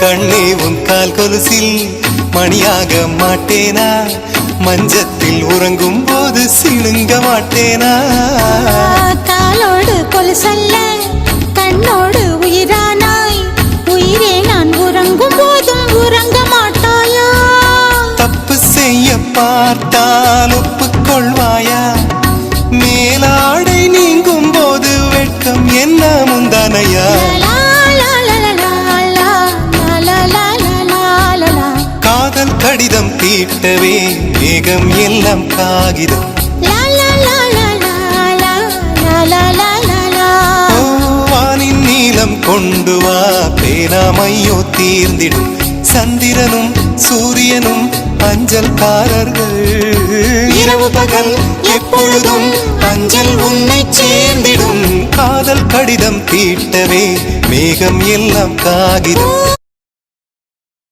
கண்ணே உன் கால் கொலுசில் மணியாக மாட்டேனா? மஞ்சத்தில் உறங்கும் போது சிணுங்க மாட்டேனா? காலோடு கொலுசல்ல கண்ணோடு உயிரானாய், உயிரே நான் உறங்கும் போதும் உறங்க மாட்டாயா? தப்பு செய்ய பார்த்தால் ஒப்புக்கொள்வாயா? மேலாடை நீங்கும் போது வெட்கம் என்ன முந்தானையா? காதல் கடிதம் தீட்டவே மேகம் எல்லாம் காகிதம். வானின் நீளம் கொண்டு வா, பேராமையோ தீர்ந்திடும். சந்திரனும் சூரியனும் அஞ்சல்காரர்கள். இரவு பகல் எப்பொழுதும் அஞ்சல் உன்னை சேர்ந்திடும். காதல் கடிதம் தீட்டவே மேகம் எல்லாம் காகிதம்.